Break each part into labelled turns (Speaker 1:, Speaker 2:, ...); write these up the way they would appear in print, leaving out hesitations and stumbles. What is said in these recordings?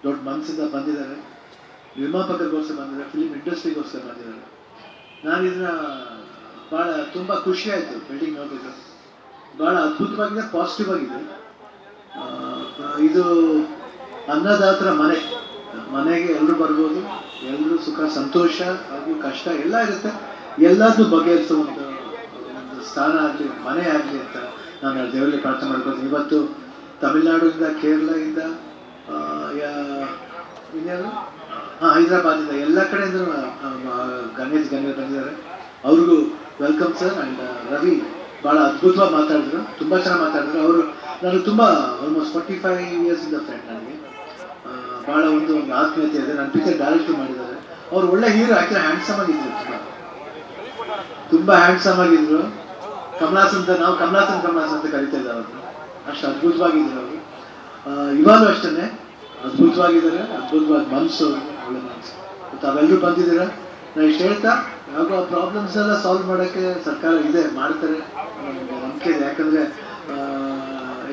Speaker 1: ದೊಡ್ಡ ಮನಸ್ಸಿಂದ ಬಂದಿದ್ದಾರೆ, ನಿರ್ಮಾಪಕರಿಗೋಸ್ಕರ ಬಂದಿದ್ದಾರೆ, ಫಿಲ್ಮ್ ಇಂಡಸ್ಟ್ರಿಗೋಸ್ಕರ ಬಂದಿದ್ದಾರೆ. ನಾನು ಇದನ್ನ ಭಾಳ ತುಂಬ ಖುಷಿ ಆಯಿತು ಬಿಲ್ಡಿಂಗ್ ನೋಡಿದ್ರು. ಭಾಳ ಅದ್ಭುತವಾಗಿದೆ, ಪಾಸಿಟಿವ್ ಆಗಿದೆ. ಇದು ಅನ್ನದಾತರ ಮನೆಗೆ ಎಲ್ಲರೂ ಬರ್ಬೋದು, ಎಲ್ಲರೂ ಸುಖ ಸಂತೋಷ ಹಾಗೂ ಕಷ್ಟ ಎಲ್ಲ ಇರುತ್ತೆ, ಎಲ್ಲದೂ ಬಗೆಹರಿಸೋ ಒಂದು ಸ್ಥಾನ ಆಗಲಿ, ಮನೆ ಆಗಲಿ ಅಂತ ನಾನು ದೇವರಲ್ಲಿ ಪ್ರಾರ್ಥನೆ ಮಾಡ್ಕೊಳ್ತೀನಿ. ಇವತ್ತು ತಮಿಳ್ನಾಡಿಂದ, ಕೇರಳದಿಂದ, ಇನ್ಯಾರು ಹೈದರಾಬಾದಿಂದ ಎಲ್ಲ ಕಡೆಯಿಂದ ಗಣೇಶ್ ಬಂದಿದ್ದಾರೆ. ಅವ್ರಿಗೂ ವೆಲ್ಕಮ್ ಸರ್. ಆ್ಯಂಡ್ ರವಿ ಭಾಳ ಅದ್ಭುತವಾಗಿ ಮಾತಾಡಿದ್ರು, ತುಂಬ ಚೆನ್ನಾಗಿ ಮಾತಾಡಿದ್ರು. ಅವರು ನಾನು ತುಂಬ ಆಲ್ಮೋಸ್ಟ್ 45 ಇಯರ್ಸಿಂದ ಫ್ರೆಂಡ್. ನನಗೆ ಭಾಳ ಒಂದು ಆತ್ಮೀಯತೆ ಇದೆ. ನನ್ನ ಪಿಕ್ಚರ್ ಡೈರೆಕ್ಟ್ ಮಾಡಿದ್ದಾರೆ. ಅವ್ರು ಒಳ್ಳೆ ಹೀರೋ, ಆ್ಯಕ್ಚುಲಿ ಹ್ಯಾಂಡ್ಸಮ್ ಆಗಿದ್ರು, ತುಂಬ ಹ್ಯಾಂಡ್ಸಮ್ ಆಗಿದ್ರು. ನಾವು ಕಮಲಾಸನ್ ಅಂತ ಕರಿತಾ ಇದ್ದೆ ಅವ್ರನ್ನ. ಅಷ್ಟು ಅದ್ಭುತವಾಗಿದ್ರು ಅವರು. ಇವಾಗಲೂ ಅಷ್ಟೇ ಅದ್ಭುತವಾಗಿದ್ದಾರೆ, ಅದ್ಭುತವಾದ ಮನಸ್ಸು, ಒಳ್ಳೆ ಮನಸ್ಸು. ತಾವೆಲ್ಲರೂ ಬಂದಿದ್ದೀರಾ. ನಾನು ಇಷ್ಟು ಹೇಳ್ತಾ, ಯಾವ ಪ್ರಾಬ್ಲಮ್ಸ್ ಎಲ್ಲ ಸಾಲ್ವ್ ಮಾಡೋಕ್ಕೆ ಸರ್ಕಾರ ಇದೆ, ಮಾಡ್ತಾರೆ, ನಮಗೆ ನಂಬಿಕೆ ಇದೆ. ಯಾಕಂದರೆ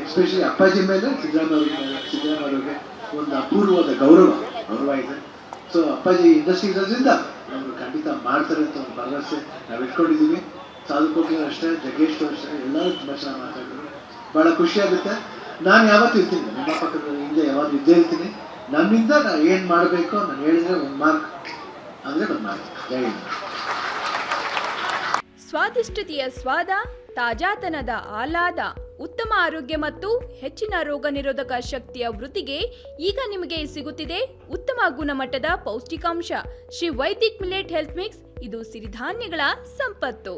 Speaker 1: ಎಸ್ಪೆಷಲಿ ಅಪ್ಪಾಜಿ ಮೇಲೆ ಸಿದ್ದರಾಮಯ್ಯವ್ರಿಗೆ ಒಂದು ಅಪೂರ್ವವಾದ ಗೌರವ ಇದೆ. ಸೊ ಅಪ್ಪಾಜಿ ಇಂಡಸ್ಟ್ರಿ ಇರೋದ್ರಿಂದ ಅವರು ಖಂಡಿತ ಮಾಡ್ತಾರೆ ಅಂತ ಒಂದು ಭರವಸೆ ನಾವು ಇಟ್ಕೊಂಡಿದ್ದೀವಿ. ಸಾಧುಕೋಟಿ ಅಷ್ಟೇ, ಜಗ್ಗೇಶ್ ಅಷ್ಟೇ, ಎಲ್ಲರೂ ತುಂಬ ಚೆನ್ನಾಗಿ ಮಾತಾಡಿದ್ರು. ಭಾಳ ಖುಷಿಯಾಗುತ್ತೆ. ನಾನು ಯಾವತ್ತೂ ಇರ್ತೀನಿ, ನಿಮ್ಮ ಪಕ್ಕದ ಹಿಂದೆ ಯಾವತ್ತೂ ಇದ್ದೇ ಇರ್ತೀನಿ. ನನ್ನಿಂದ ನಾನು ಏನು ಮಾಡಬೇಕು, ನಾನು ಹೇಳಿದ್ರೆ ಒಂದು ಮಾರ್ಕ್ ಅಂದರೆ ಒಂದು ಮಾರ್ಕ್. ಜೈ ಹಿಂದ್.
Speaker 2: ಸ್ವಾದಿಷ್ಟತೆಯ ಸ್ವಾದ, ತಾಜಾತನದ ಆಹ್ಲಾದ, ಉತ್ತಮ ಆರೋಗ್ಯ ಮತ್ತು ಹೆಚ್ಚಿನ ರೋಗ ನಿರೋಧಕ ಶಕ್ತಿಯ ವೃದ್ಧಿಗೆ ಈಗ ನಿಮಗೆ ಸಿಗುತ್ತಿದೆ ಉತ್ತಮ ಗುಣಮಟ್ಟದ ಪೌಷ್ಟಿಕಾಂಶ. Shri Vaidik millet health mix. ಇದು ಸಿರಿಧಾನ್ಯಗಳ ಸಂಪತ್ತು.